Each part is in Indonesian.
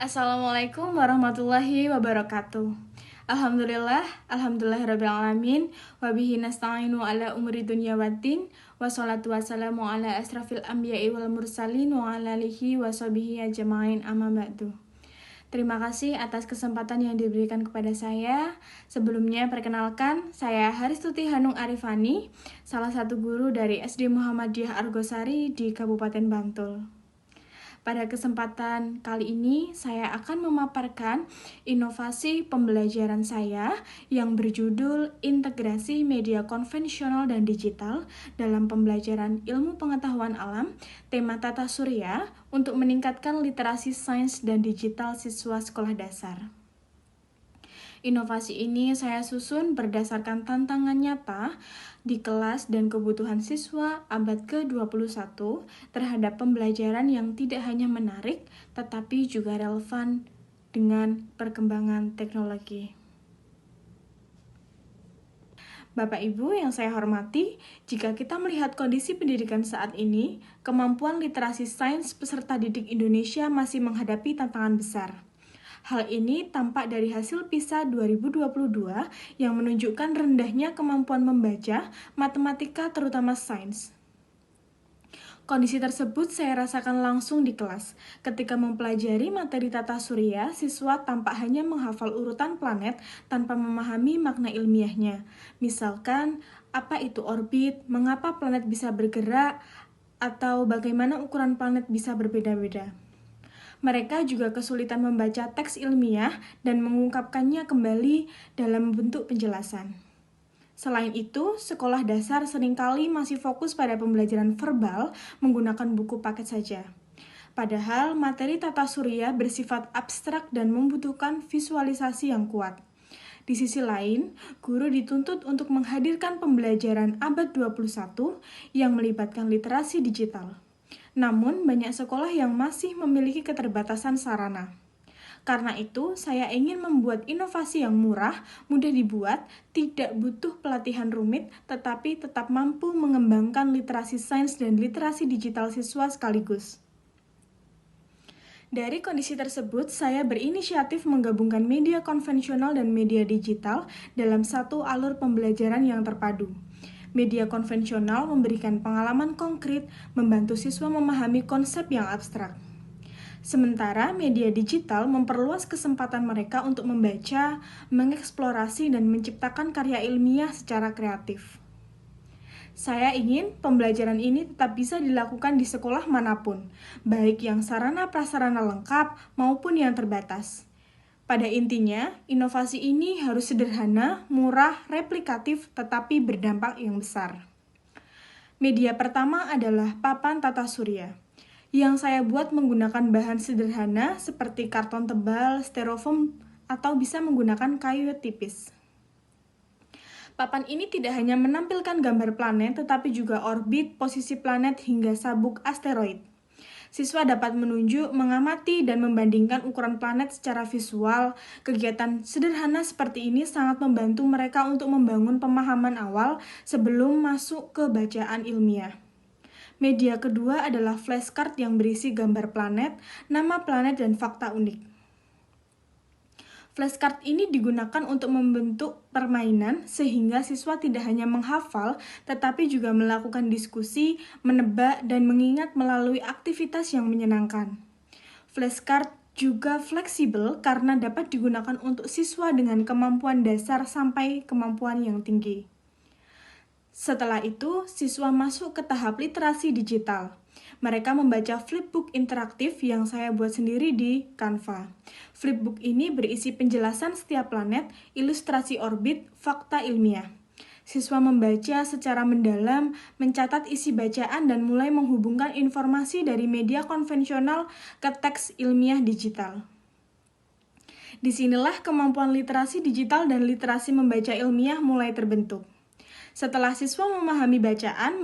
Assalamualaikum warahmatullahi wabarakatuh. Alhamdulillahirrabbilalamin. Wabihi nasta'inu ala umri dunya waddin. Wassalatu wassalamu ala asrafil anbiya'i wal mursalin wa ala alihi wa sahbihi ajma'in amma ba'du. Terima kasih atas kesempatan yang diberikan kepada saya. Sebelumnya perkenalkan, saya Haristuti Hanung Arifani, salah satu guru dari SD Muhammadiyah Argosari di Kabupaten Bantul. Pada kesempatan kali ini, saya akan memaparkan inovasi pembelajaran saya yang berjudul Integrasi Media Konvensional dan Digital dalam Pembelajaran Ilmu Pengetahuan Alam, tema Tata Surya untuk meningkatkan literasi sains dan digital siswa sekolah dasar. Inovasi ini saya susun berdasarkan tantangan nyata di kelas dan kebutuhan siswa abad ke-21 terhadap pembelajaran yang tidak hanya menarik, tetapi juga relevan dengan perkembangan teknologi. Bapak Ibu yang saya hormati, jika kita melihat kondisi pendidikan saat ini, kemampuan literasi sains peserta didik Indonesia masih menghadapi tantangan besar. Hal ini tampak dari hasil PISA 2022 yang menunjukkan rendahnya kemampuan membaca, matematika terutama sains. Kondisi tersebut saya rasakan langsung di kelas. Ketika mempelajari materi tata surya, siswa tampak hanya menghafal urutan planet tanpa memahami makna ilmiahnya. Misalkan, apa itu orbit, mengapa planet bisa bergerak, atau bagaimana ukuran planet bisa berbeda-beda. Mereka juga kesulitan membaca teks ilmiah dan mengungkapkannya kembali dalam bentuk penjelasan. Selain itu, sekolah dasar seringkali masih fokus pada pembelajaran verbal menggunakan buku paket saja. Padahal materi tata surya bersifat abstrak dan membutuhkan visualisasi yang kuat. Di sisi lain, guru dituntut untuk menghadirkan pembelajaran abad 21 yang melibatkan literasi digital. Namun, banyak sekolah yang masih memiliki keterbatasan sarana. Karena itu, saya ingin membuat inovasi yang murah, mudah dibuat, tidak butuh pelatihan rumit, tetapi tetap mampu mengembangkan literasi sains dan literasi digital siswa sekaligus. Dari kondisi tersebut, saya berinisiatif menggabungkan media konvensional dan media digital dalam satu alur pembelajaran yang terpadu. Media konvensional memberikan pengalaman konkret, membantu siswa memahami konsep yang abstrak. Sementara media digital memperluas kesempatan mereka untuk membaca, mengeksplorasi, dan menciptakan karya ilmiah secara kreatif. Saya ingin pembelajaran ini tetap bisa dilakukan di sekolah manapun, baik yang sarana prasarana lengkap maupun yang terbatas. Pada intinya, inovasi ini harus sederhana, murah, replikatif, tetapi berdampak yang besar. Media pertama adalah papan tata surya, yang saya buat menggunakan bahan sederhana seperti karton tebal, styrofoam, atau bisa menggunakan kayu tipis. Papan ini tidak hanya menampilkan gambar planet, tetapi juga orbit, posisi planet, hingga sabuk asteroid. Siswa dapat menunjuk, mengamati, dan membandingkan ukuran planet secara visual. Kegiatan sederhana seperti ini sangat membantu mereka untuk membangun pemahaman awal sebelum masuk ke bacaan ilmiah. Media kedua adalah flashcard yang berisi gambar planet, nama planet, dan fakta unik. Flashcard ini digunakan untuk membentuk permainan sehingga siswa tidak hanya menghafal tetapi juga melakukan diskusi, menebak, dan mengingat melalui aktivitas yang menyenangkan. Flashcard juga fleksibel karena dapat digunakan untuk siswa dengan kemampuan dasar sampai kemampuan yang tinggi. Setelah itu, siswa masuk ke tahap literasi digital. Mereka membaca flipbook interaktif yang saya buat sendiri di Canva. Flipbook ini berisi penjelasan setiap planet, ilustrasi orbit, fakta ilmiah. Siswa membaca secara mendalam, mencatat isi bacaan, dan mulai menghubungkan informasi dari media konvensional ke teks ilmiah digital. Disinilah kemampuan literasi digital dan literasi membaca ilmiah mulai terbentuk. Setelah siswa memahami bacaan,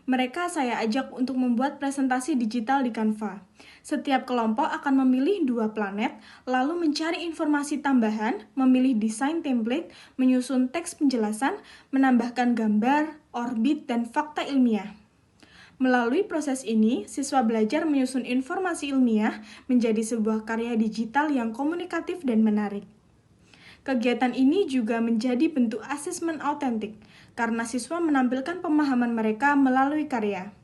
mereka saya ajak untuk membuat presentasi digital di Canva. Setiap kelompok akan memilih 2 planet, lalu mencari informasi tambahan, memilih desain template, menyusun teks penjelasan, menambahkan gambar, orbit, dan fakta ilmiah. Melalui proses ini, siswa belajar menyusun informasi ilmiah menjadi sebuah karya digital yang komunikatif dan menarik. Kegiatan ini juga menjadi bentuk asesmen autentik, karena siswa menampilkan pemahaman mereka melalui karya.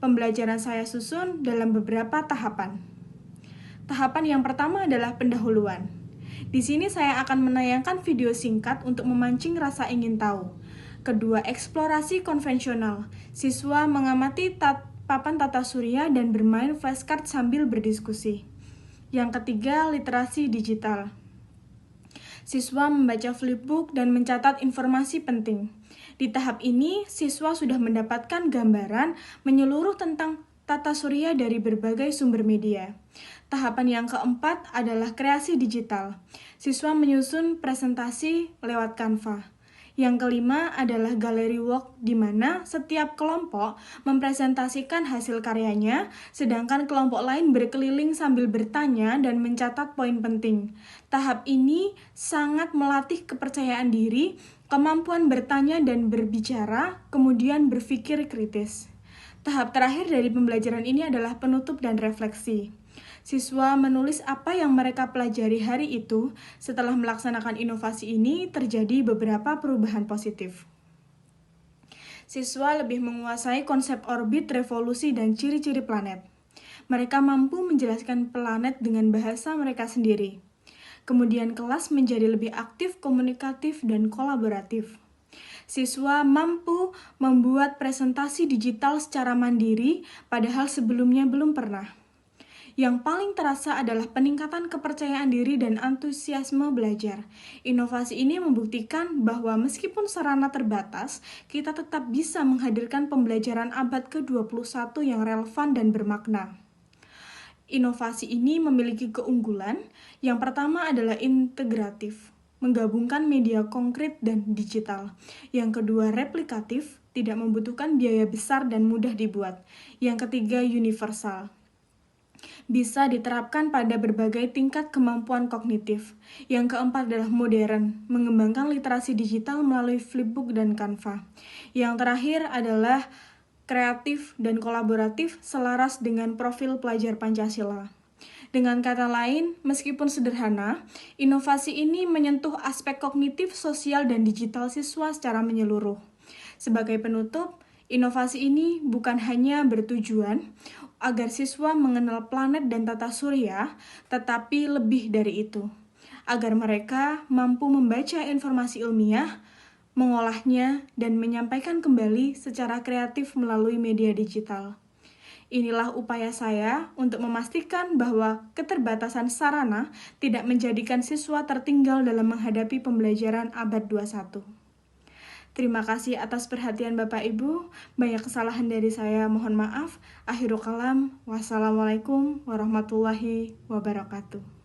Pembelajaran saya susun dalam beberapa tahapan. Tahapan yang pertama adalah pendahuluan. Di sini saya akan menayangkan video singkat untuk memancing rasa ingin tahu. Kedua, eksplorasi konvensional. Siswa mengamati papan tata surya dan bermain flashcard sambil berdiskusi. Yang ketiga, literasi digital. Siswa membaca flipbook dan mencatat informasi penting. Di tahap ini, siswa sudah mendapatkan gambaran menyeluruh tentang tata surya dari berbagai sumber media. Tahapan yang keempat adalah kreasi digital. Siswa menyusun presentasi lewat Canva. Yang kelima adalah gallery walk, di mana setiap kelompok mempresentasikan hasil karyanya, sedangkan kelompok lain berkeliling sambil bertanya dan mencatat poin penting. Tahap ini sangat melatih kepercayaan diri, kemampuan bertanya dan berbicara, kemudian berpikir kritis. Tahap terakhir dari pembelajaran ini adalah penutup dan refleksi. Siswa menulis apa yang mereka pelajari hari itu. Setelah melaksanakan inovasi ini, terjadi beberapa perubahan positif. Siswa lebih menguasai konsep orbit, revolusi, dan ciri-ciri planet. Mereka mampu menjelaskan planet dengan bahasa mereka sendiri. Kemudian kelas menjadi lebih aktif, komunikatif, dan kolaboratif. Siswa mampu membuat presentasi digital secara mandiri, padahal sebelumnya belum pernah. Yang paling terasa adalah peningkatan kepercayaan diri dan antusiasme belajar. Inovasi ini membuktikan bahwa meskipun sarana terbatas, kita tetap bisa menghadirkan pembelajaran abad ke-21 yang relevan dan bermakna. Inovasi ini memiliki keunggulan. Yang pertama adalah integratif, menggabungkan media konkret dan digital. Yang kedua, replikatif, tidak membutuhkan biaya besar dan mudah dibuat. Yang ketiga, universal, bisa diterapkan pada berbagai tingkat kemampuan kognitif. Yang keempat adalah modern, mengembangkan literasi digital melalui flipbook dan Canva. Yang terakhir adalah kreatif dan kolaboratif, selaras dengan profil pelajar Pancasila. Dengan kata lain, meskipun sederhana, inovasi ini menyentuh aspek kognitif, sosial, dan digital siswa secara menyeluruh. Sebagai penutup, inovasi ini bukan hanya bertujuan agar siswa mengenal planet dan tata surya, tetapi lebih dari itu, agar mereka mampu membaca informasi ilmiah, mengolahnya, dan menyampaikan kembali secara kreatif melalui media digital. Inilah upaya saya untuk memastikan bahwa keterbatasan sarana tidak menjadikan siswa tertinggal dalam menghadapi pembelajaran abad 21. Terima kasih atas perhatian Bapak Ibu. Banyak kesalahan dari saya, mohon maaf. Akhirul kalam. Wassalamualaikum warahmatullahi wabarakatuh.